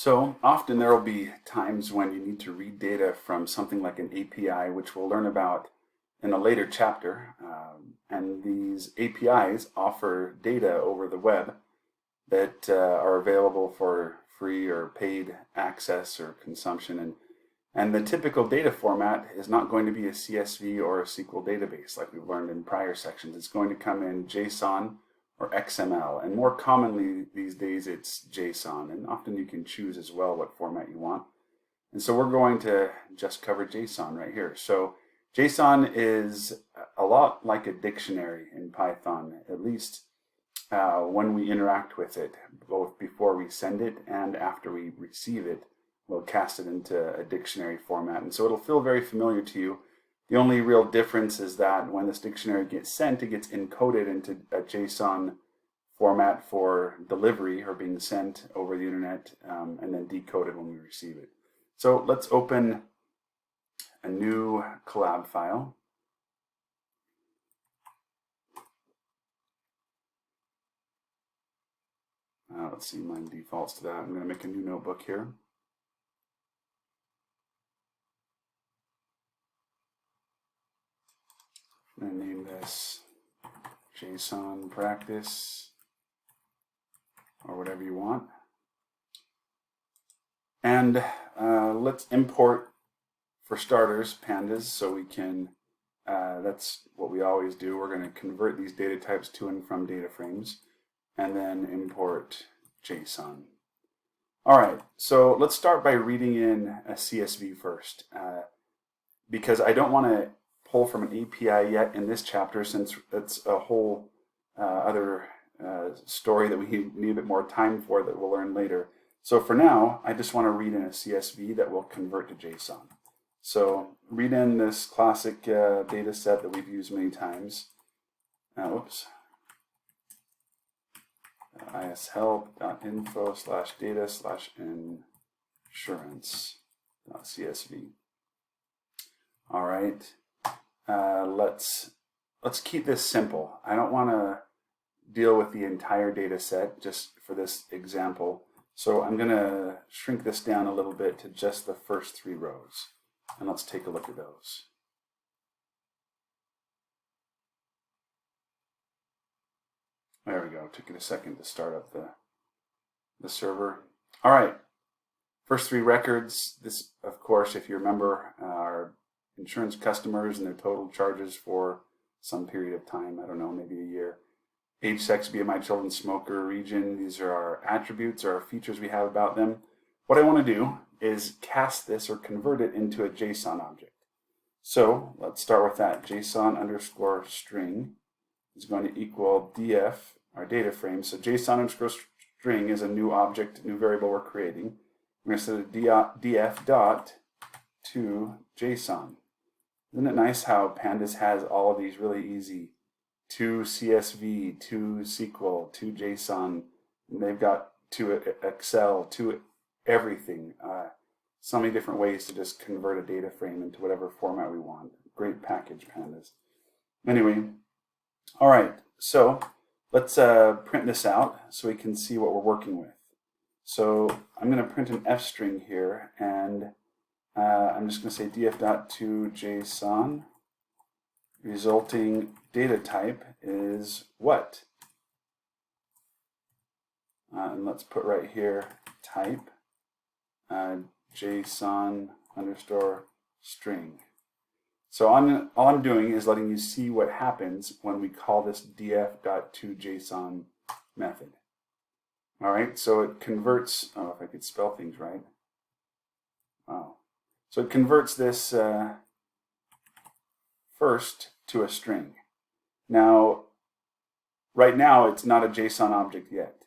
So often there will be times when you need to read data from something like an API, which we'll learn about in a later chapter. And these APIs offer data over the web that are available for free or paid access or consumption. And the typical data format is not going to be a CSV or a SQL database like we've learned in prior sections. It's going to come in JSON or XML, and more commonly these days it's JSON, and often you can choose as well what format you want. And so we're going to just cover JSON right here. So JSON is a lot like a dictionary in Python, at least when we interact with it, both before we send it and after we receive it. We'll cast it into a dictionary format, and so it'll feel very familiar to you. The only real difference is that when this dictionary gets sent, it gets encoded into a JSON format for delivery or being sent over the internet, and then decoded when we receive it. So let's open a new collab file. Let's see, mine defaults to that. I'm going to make a new notebook here. I'm going to name this JSON practice or whatever you want. And let's import, for starters, pandas, so we can, that's what we always do. We're going to convert these data types to and from data frames, and then import JSON. All right, so let's start by reading in a CSV first, because I don't want to pull from an API yet in this chapter, since it's a whole other story that we need a bit more time for that we'll learn later. So for now, I just want to read in a CSV that will convert to JSON. So read in this classic data set that we've used many times. Whoops. ishelp.info/data/insurance.csv. All right. Let's keep this simple. I don't want to deal with the entire data set just for this example. So I'm going to shrink this down a little bit to just the first 3 rows. And let's take a look at those. There we go. Took it a second to start up the server. All right. First 3 records. This, of course, if you remember, are insurance customers and their total charges for some period of time. I don't know, maybe a year. Age, sex, BMI, children, smoker, region. These are our attributes or our features we have about them. What I want to do is cast this or convert it into a JSON object. So let's start with that. JSON_string is going to equal df, our data frame. So JSON_string is a new object, new variable we're creating. We're going to set a df dot to JSON. Isn't it nice how Pandas has all of these really easy to CSV, to SQL, to JSON, and they've got to Excel, to everything. So many different ways to just convert a data frame into whatever format we want. Great package, Pandas. Anyway, all right, so let's print this out so we can see what we're working with. So I'm going to print an f string here, and I'm just going to say df.toJSON. Resulting data type is what? And let's put right here type JSON_string. So all I'm doing is letting you see what happens when we call this df.toJSON method. All right, so it converts, oh, if I could spell things right. Wow. So it converts this first to a string. Now, right now, it's not a JSON object yet,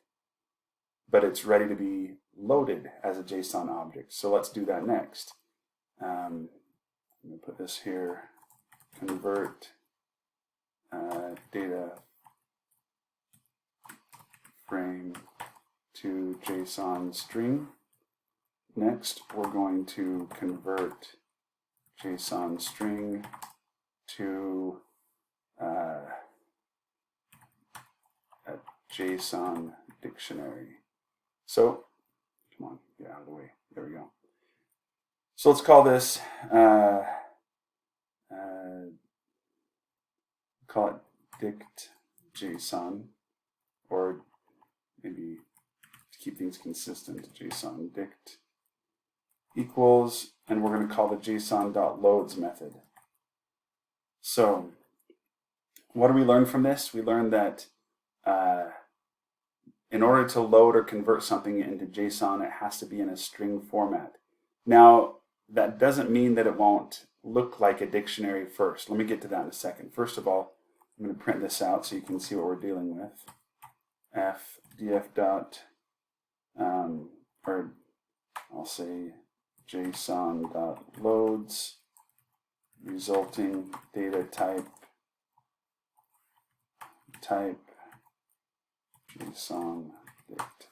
but it's ready to be loaded as a JSON object. So let's do that next. I'm going to put this here, convert data frame to JSON string. Next, we're going to convert JSON string to a JSON dictionary. So, come on, get out of the way. There we go. So let's call this, call it dict JSON, or maybe to keep things consistent, JSON dict equals, and we're going to call the JSON.loads method. So what do we learn from this? We learned that in order to load or convert something into JSON, it has to be in a string format. Now, that doesn't mean that it won't look like a dictionary first. Let me get to that in a second. First of all, I'm going to print this out so you can see what we're dealing with. Df dot, or I'll say JSON.loads resulting data type JSON dict,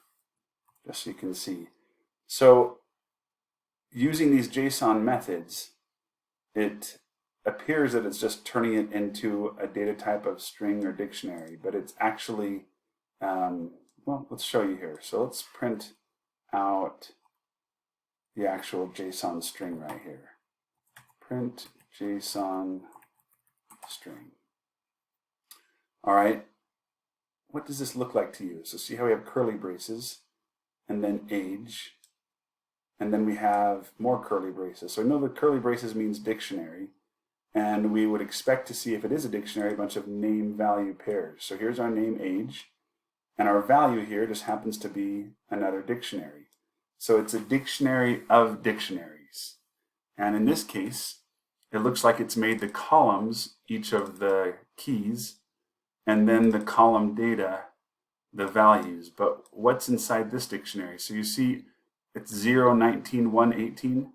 just so you can see. So using these JSON methods, it appears that it's just turning it into a data type of string or dictionary, but it's actually, well, let's show you here. So let's print out the actual JSON string right here. Print JSON string. All right. What does this look like to you? So see how we have curly braces, and then age, and then we have more curly braces. So I know the curly braces means dictionary, and we would expect to see, if it is a dictionary, a bunch of name-value pairs. So here's our name, age, and our value here just happens to be another dictionary. So it's a dictionary of dictionaries. And in this case, it looks like it's made the columns each of the keys, and then the column data, the values. But what's inside this dictionary? So you see it's 0, 19, 1, 18.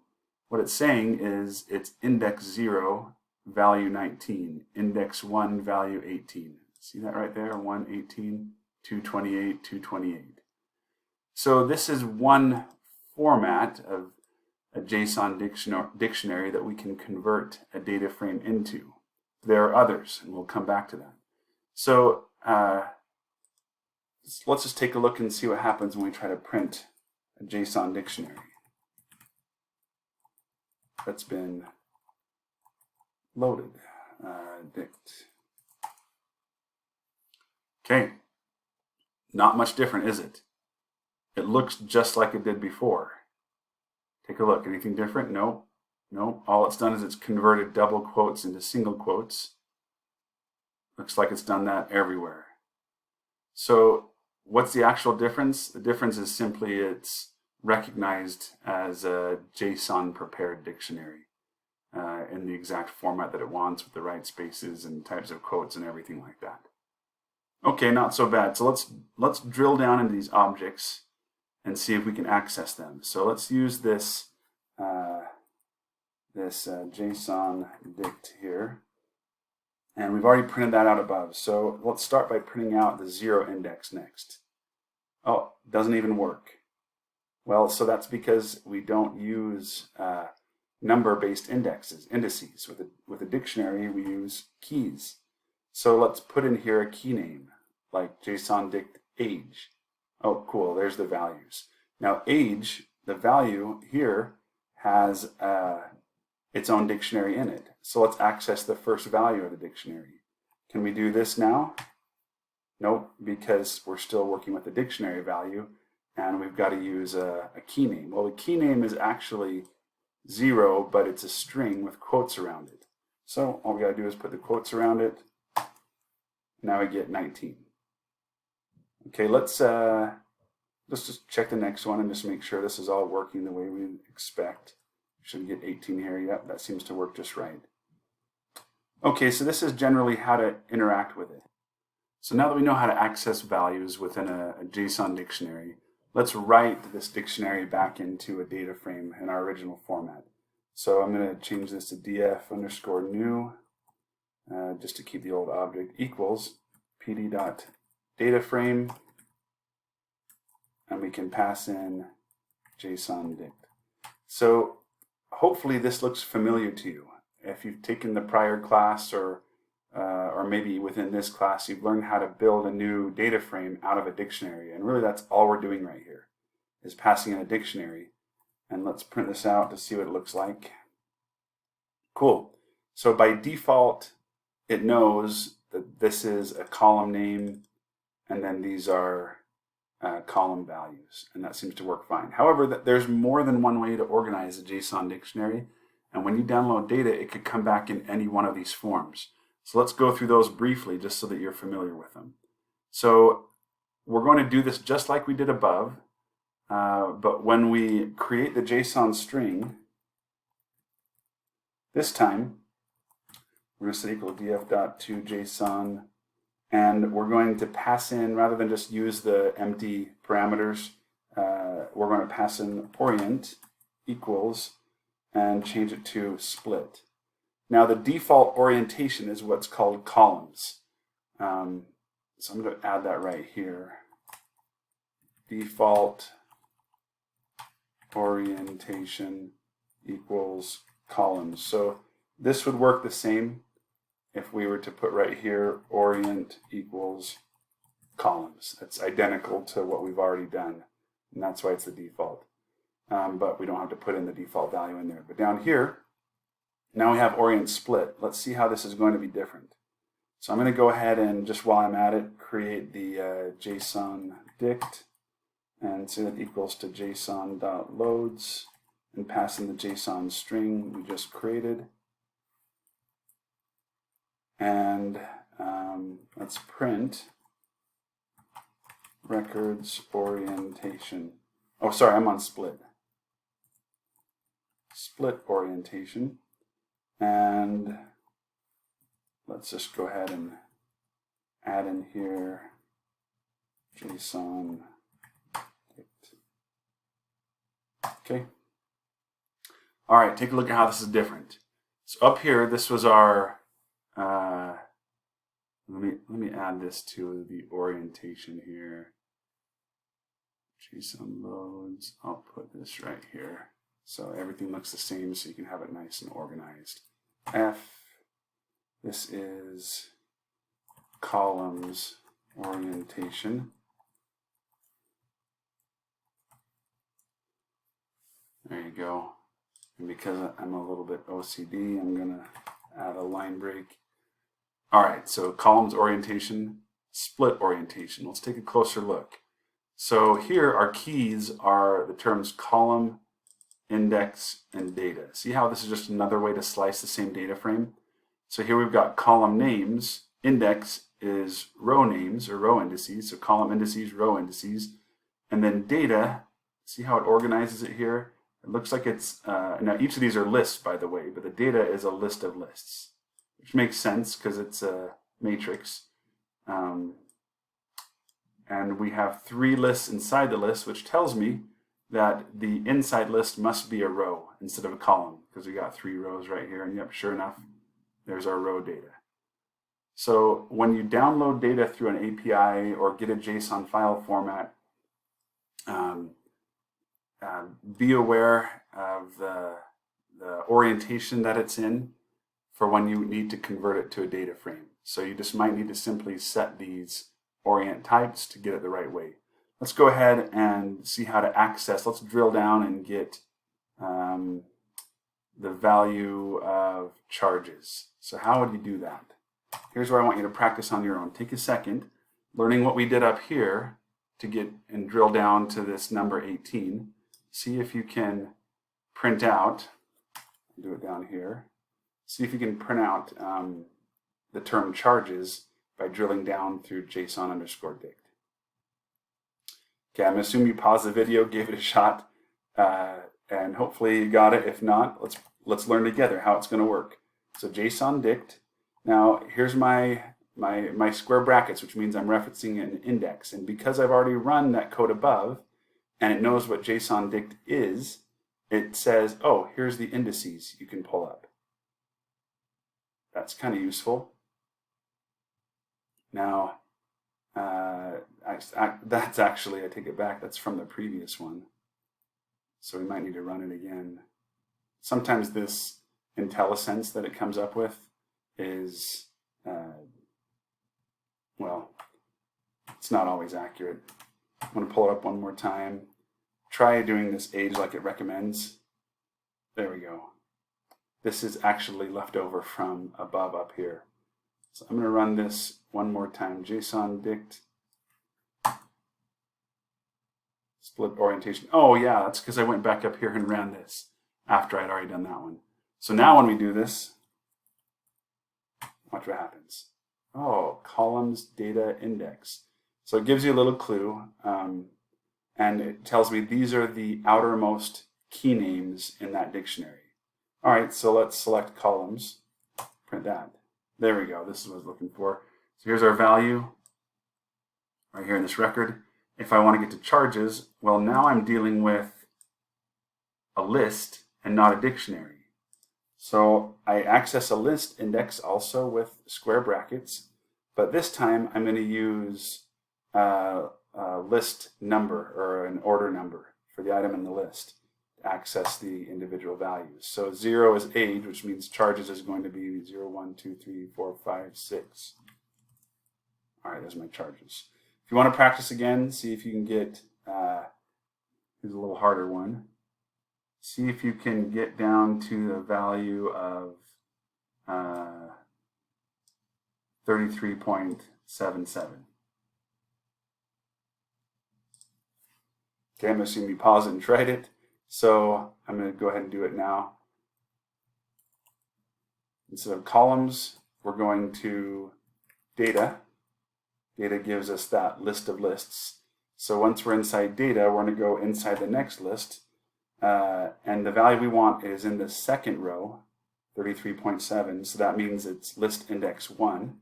What it's saying is it's index 0, value 19, index 1, value 18. See that right there? 1, 18, 228, 228. So this is one format of a JSON dictionary that we can convert a data frame into. There are others, and we'll come back to that. So let's just take a look and see what happens when we try to print a JSON dictionary that's been loaded. Dict. Okay, not much different, is it? It looks just like it did before. Take a look. Anything different? No. No. All it's done is it's converted double quotes into single quotes. Looks like it's done that everywhere. So what's the actual difference? The difference is simply it's recognized as a JSON prepared dictionary in the exact format that it wants, with the right spaces and types of quotes and everything like that. Okay, not so bad. So let's drill down into these objects and see if we can access them. So let's use this JSON dict here. And we've already printed that out above. So let's start by printing out the 0 index next. Oh, doesn't even work. Well, so that's because we don't use number-based indices. With a dictionary, we use keys. So let's put in here a key name, like JSON dict age. Oh, cool, there's the values. Now age, the value here, has its own dictionary in it. So let's access the first value of the dictionary. Can we do this now? Nope, because we're still working with the dictionary value, and we've got to use a key name. Well, the key name is actually 0, but it's a string with quotes around it. So all we got to do is put the quotes around it. Now we get 19. Okay, let's just check the next one and just make sure this is all working the way we expect. Should get 18 here. Yep, that seems to work just right. Okay, so this is generally how to interact with it. So now that we know how to access values within a JSON dictionary, let's write this dictionary back into a data frame in our original format. So I'm going to change this to df_new, just to keep the old object, equals pd.dataframe, and we can pass in JSON dict. So hopefully this looks familiar to you. If you've taken the prior class, or maybe within this class, you've learned how to build a new data frame out of a dictionary. And really that's all we're doing right here, is passing in a dictionary. And let's print this out to see what it looks like. Cool. So by default, it knows that this is a column name, and then these are column values, and that seems to work fine. However, there's more than one way to organize a JSON dictionary, and when you download data, it could come back in any one of these forms. So let's go through those briefly just so that you're familiar with them. So we're going to do this just like we did above, but when we create the JSON string, this time we're going to set equal to df.toJSON, and we're going to pass in, rather than just use the empty parameters, we're going to pass in orient equals and change it to split. Now the default orientation is what's called columns. So I'm going to add that right here. Default orientation equals columns. So this would work the same if we were to put right here orient equals columns. It's identical to what we've already done, and that's why it's the default. But we don't have to put in the default value in there. But down here, now we have orient split. Let's see how this is going to be different. So I'm going to go ahead and, just while I'm at it, create the JSON dict and say that equals to JSON.loads and pass in the JSON string we just created. And let's print records orientation. Oh, sorry, I'm on split. Split orientation. And let's just go ahead and add in here JSON. Okay. All right, take a look at how this is different. So up here, this was our let me add this to the orientation here. JSON loads. I'll put this right here so everything looks the same, so you can have it nice and organized. This is columns orientation. There you go. And because I'm a little bit OCD, I'm going to add a line break. All right, so columns orientation, split orientation. Let's take a closer look. So here our keys are the terms column, index, and data. See how this is just another way to slice the same data frame? So here we've got column names. Index is row names or row indices. So column indices, row indices. And then data, see how it organizes it here? It looks like it's, now each of these are lists, by the way, but the data is a list of lists, which makes sense because it's a matrix. And we have 3 lists inside the list, which tells me that the inside list must be a row instead of a column, because we got 3 rows right here. And yep, sure enough, there's our row data. So when you download data through an API or get a JSON file format, be aware of the orientation that it's in for when you need to convert it to a data frame. So you just might need to simply set these orient types to get it the right way. Let's go ahead and see how to access. Let's drill down and get the value of charges. So how would you do that? Here's where I want you to practice on your own. Take a second, learning what we did up here to get and drill down to this number 18. See if you can print out, do it down here, see if you can print out the term charges by drilling down through JSON_dict. Okay, I'm going to assume you paused the video, gave it a shot, and hopefully you got it. If not, let's learn together how it's going to work. So JSON_dict. Now here's my square brackets, which means I'm referencing an index. And because I've already run that code above, and it knows what JSON_dict is, it says, oh, here's the indices you can pull up. That's kind of useful. Now, that's actually, I take it back, that's from the previous one. So we might need to run it again. Sometimes this IntelliSense that it comes up with is, well, it's not always accurate. I'm going to pull it up one more time. try doing this age like it recommends. There we go. This is actually left over from above up here. So I'm going to run this one more time. JSON dict split orientation. Oh yeah, that's because I went back up here and ran this after I'd already done that one. So now when we do this, watch what happens. Oh, columns data index. So it gives you a little clue, and it tells me these are the outermost key names in that dictionary. All right, so let's select columns, print that. There we go, this is what I was looking for. So here's our value right here in this record. If I want to get to charges, well, now I'm dealing with a list and not a dictionary. So I access a list index also with square brackets, but this time I'm going to use a list number or an order number for the item in the list to access the individual values. So 0 is age, which means charges is going to be 0, 1, 2, 3, 4, 5, 6. All right, there's my charges. If you want to practice again, see if you can get, here's a little harder one. See if you can get down to the value of 33.77. Okay, I'm assuming you paused it and tried it. So I'm going to go ahead and do it now. Instead of columns, we're going to data. Data gives us that list of lists. So once we're inside data, we're going to go inside the next list. And the value we want is in the second row, 33.7. So that means it's list index 1.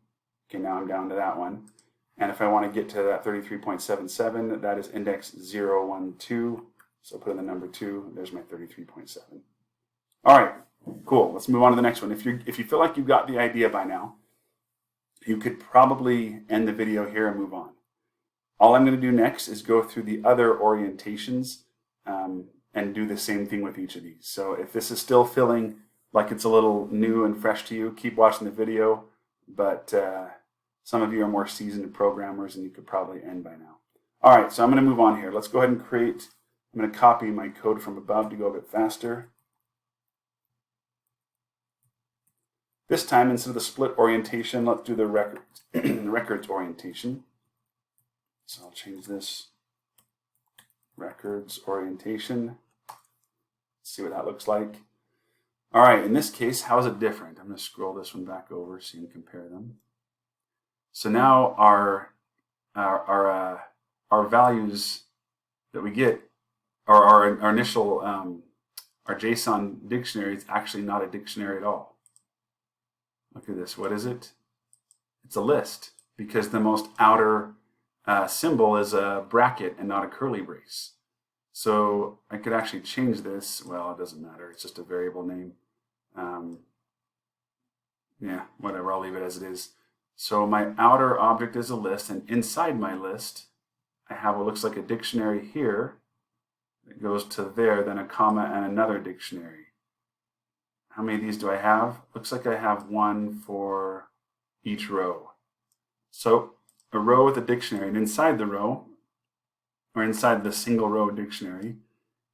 Okay, now I'm down to that one. And if I want to get to that 33.77, that is index 0, 1, 2. So put in the number 2. There's my 33.7. All right, cool. Let's move on to the next one. If you feel like you've got the idea by now, you could probably end the video here and move on. All I'm going to do next is go through the other orientations and do the same thing with each of these. So if this is still feeling like it's a little new and fresh to you, keep watching the video, but some of you are more seasoned programmers and you could probably end by now. All right, so I'm going to move on here. Let's go ahead and create, I'm going to copy my code from above to go a bit faster. This time, instead of the split orientation, let's do the records orientation. So I'll change this records orientation. See what that looks like. All right, in this case, how is it different? I'm going to scroll this one back over so you can compare them. So now our values that we get, or our initial, our JSON dictionary is actually not a dictionary at all. Look at this. What is it? It's a list because the most outer symbol is a bracket and not a curly brace. So I could actually change this. Well, it doesn't matter. It's just a variable name. Yeah, whatever. I'll leave it as it is. So my outer object is a list, and inside my list, I have what looks like a dictionary here. It goes to there, then a comma and another dictionary. How many of these do I have? Looks like I have one for each row. So a row with a dictionary, and inside the row, or inside the single row dictionary,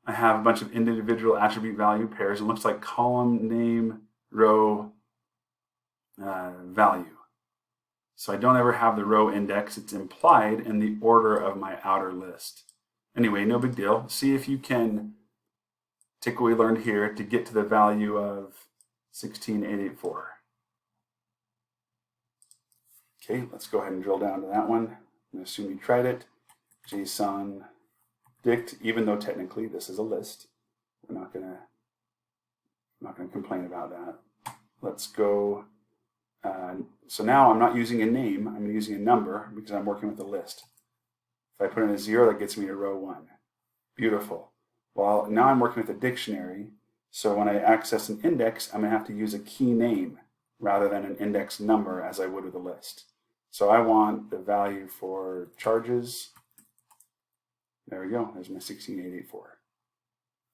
I have a bunch of individual attribute value pairs. It looks like column, name, row, value. So I don't ever have the row index. It's implied in the order of my outer list. Anyway, no big deal. See if you can take what we learned here to get to the value of 16884. Okay, let's go ahead and drill down to that one. I'm going to assume you tried it. JSON dict, even though technically this is a list. We're not going to complain about that. Let's go. So now I'm not using a name, I'm using a number because I'm working with a list. If I put in a 0, that gets me to row 1. Beautiful. Well, now I'm working with a dictionary, so when I access an index, I'm going to have to use a key name rather than an index number as I would with a list. So I want the value for charges. There we go. There's my 16884.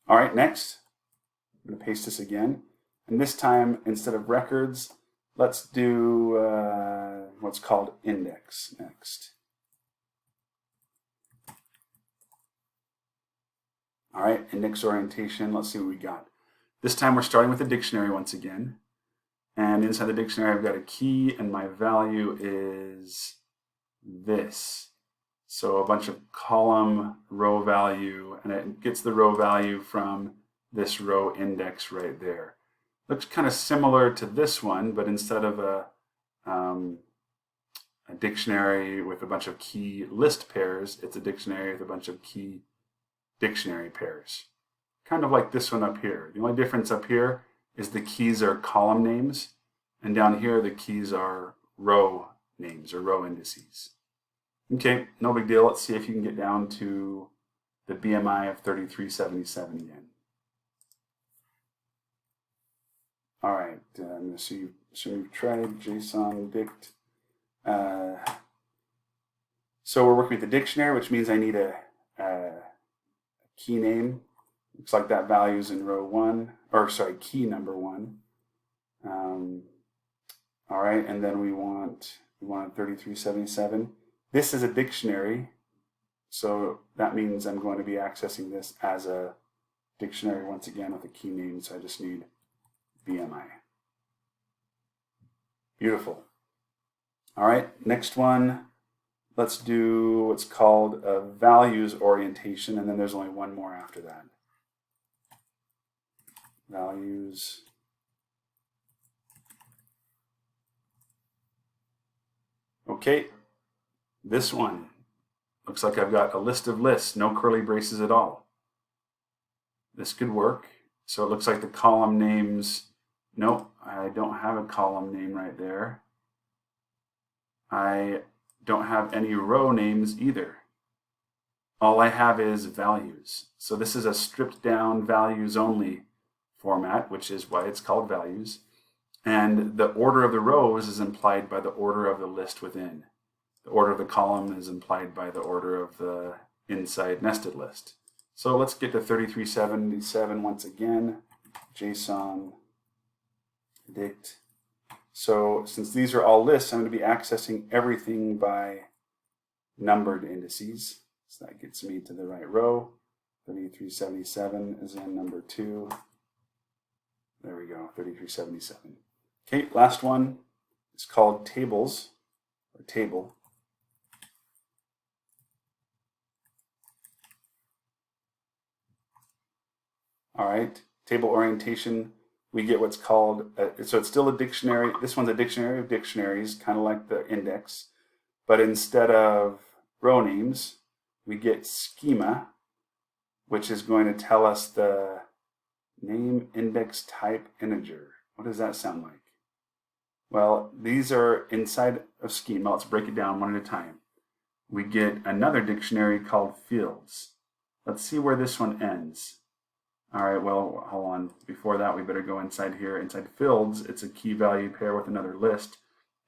All right, next, I'm going to paste this again. And this time, instead of records, let's do what's called index next. All right, index orientation, let's see what we got. This time we're starting with a dictionary once again. And inside the dictionary I've got a key and my value is this. So a bunch of column row value, and it gets the row value from this row index right there. Looks kind of similar to this one, but instead of a dictionary with a bunch of key list pairs, it's a dictionary with a bunch of key dictionary pairs. Kind of like this one up here. The only difference up here is the keys are column names, and down here the keys are row names or row indices. Okay, no big deal. Let's see if you can get down to the BMI of 3377 again. All right, I'm going to see. So we've tried JSON dict. So we're working with the dictionary, which means I need a key name. Looks like that value's in row 1, or sorry, key number 1. All right, and then we want 3377. This is a dictionary, so that means I'm going to be accessing this as a dictionary once again with a key name, so I just need BMI. Beautiful. All right, next one, let's do what's called a values orientation, and then there's only one more after that. Values. Okay, this one looks like I've got a list of lists, no curly braces at all. This could work. So it looks like the column names, nope, I don't have a column name right there. I don't have any row names either. All I have is values. So this is a stripped down values only format, which is why it's called values. And the order of the rows is implied by the order of the list within. The order of the column is implied by the order of the inside nested list. So let's get to 3377 once again. JSON dict. So since these are all lists, I'm going to be accessing everything by numbered indices. So that gets me to the right row. 3377 is in number 2. There we go, 3377. Okay, last one is called tables, or table. All right, table orientation, we get what's called, so it's still a dictionary. This one's a dictionary of dictionaries, kind of like the index, but instead of row names, we get schema, which is going to tell us the name, index, type, integer. What does that sound like? Well, these are inside of schema. Let's break it down one at a time. We get another dictionary called fields. Let's see where this one ends. All right, well, hold on. Before that, we better go inside here. Inside fields, it's a key value pair with another list.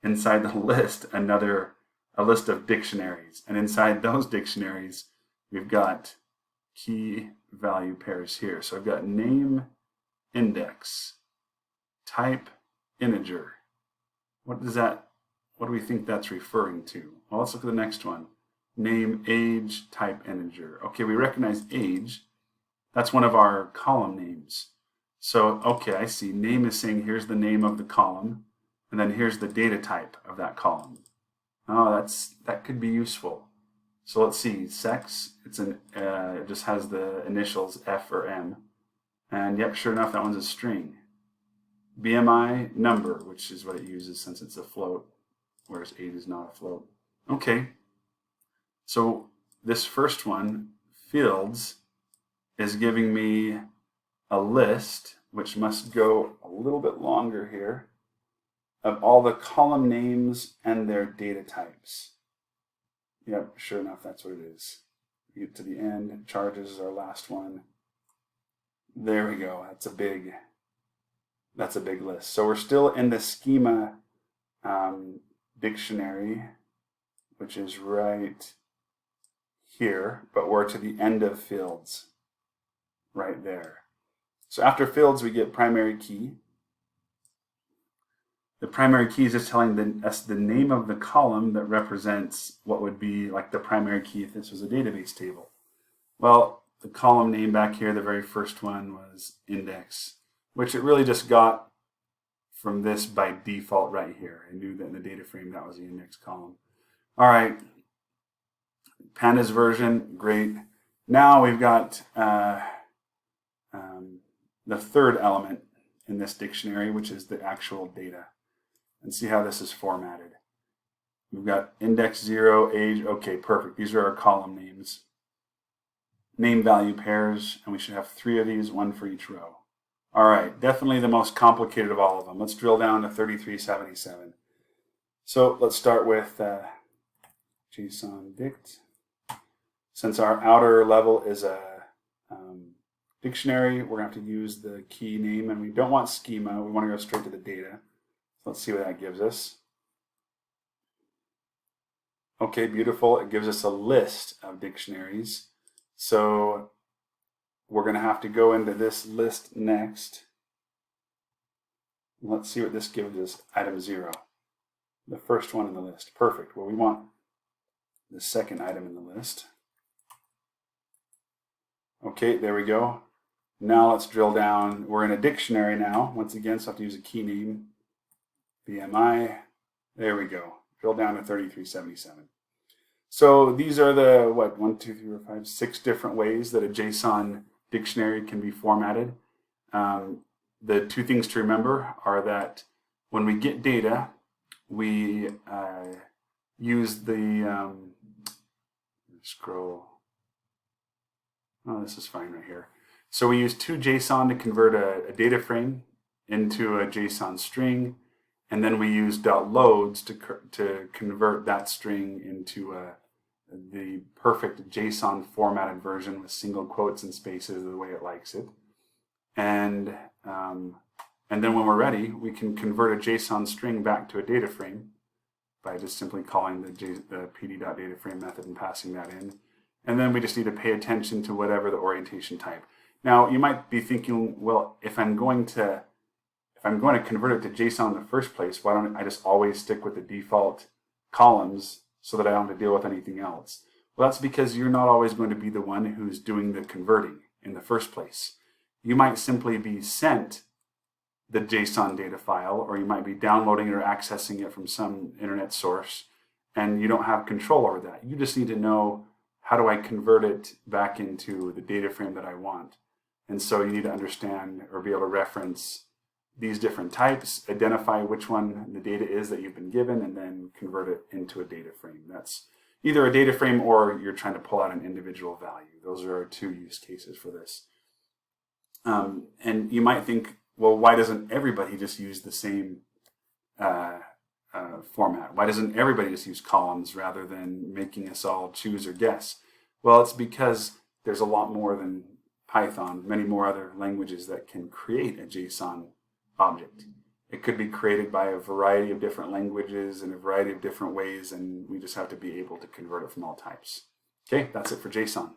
Inside the list, a list of dictionaries. And inside those dictionaries, we've got key value pairs here. So I've got name, index, type, integer. What do we think that's referring to? Well, let's look at the next one. Name, age, type, integer. Okay, we recognize age. That's one of our column names. So, okay, I see. Name is saying here's the name of the column, and then here's the data type of that column. Oh, that could be useful. So let's see. Sex, it just has the initials F or M. And yep, sure enough, that one's a string. BMI, number, which is what it uses since it's a float, whereas age is not a float. Okay, so this first one, fields, is giving me a list, which must go a little bit longer here, of all the column names and their data types. Yep, sure enough, that's what it is. We get to the end, charges is our last one. There we go, that's a big list. So we're still in the schema dictionary, which is right here, but we're to the end of fields, right there. So after fields, we get primary key. The primary key is just telling us the name of the column that represents what would be like the primary key if this was a database table. Well, the column name back here, the very first one was index, which it really just got from this by default right here. I knew that in the data frame that was the index column. All right, Pandas version, great. Now we've got the third element in this dictionary, which is the actual data. And see how this is formatted. We've got index 0, age, okay, perfect. These are our column names. Name value pairs, and we should have 3 of these, 1 for each row. All right, definitely the most complicated of all of them. Let's drill down to 3377. So let's start with JSON dict. Since our outer level is a dictionary, we're going to have to use the key name, and we don't want schema. We want to go straight to the data. Let's see what that gives us. Okay, beautiful. It gives us a list of dictionaries. So we're going to have to go into this list next. Let's see what this gives us. Item 0, the first one in the list. Perfect. Well, we want the second item in the list. Okay, there we go. Now let's drill down. We're in a dictionary now. Once again, so I have to use a key name. BMI. There we go. Drill down to 3377. So these are the, 6 different ways that a JSON dictionary can be formatted. The 2 things to remember are that when we get data, we use the, scroll, oh, this is fine right here. So we use toJSON to convert a data frame into a JSON string, and then we use .loads to convert that string into the perfect JSON formatted version with single quotes and spaces the way it likes it. And then when we're ready, we can convert a JSON string back to a data frame by just simply calling the pd.dataframe method and passing that in. And then we just need to pay attention to whatever the orientation type. Now you might be thinking, well, if I'm going to convert it to JSON in the first place, why don't I just always stick with the default columns so that I don't have to deal with anything else? Well, that's because you're not always going to be the one who's doing the converting in the first place. You might simply be sent the JSON data file, or you might be downloading it or accessing it from some internet source, and you don't have control over that. You just need to know, how do I convert it back into the data frame that I want? And so you need to understand or be able to reference these different types, identify which one the data is that you've been given, and then convert it into a data frame. That's either a data frame or you're trying to pull out an individual value. Those are our 2 use cases for this. And you might think, well, why doesn't everybody just use the same format? Why doesn't everybody just use columns rather than making us all choose or guess? Well, it's because there's a lot more than Python, many more other languages that can create a JSON object. It could be created by a variety of different languages in a variety of different ways, and we just have to be able to convert it from all types. Okay, that's it for JSON.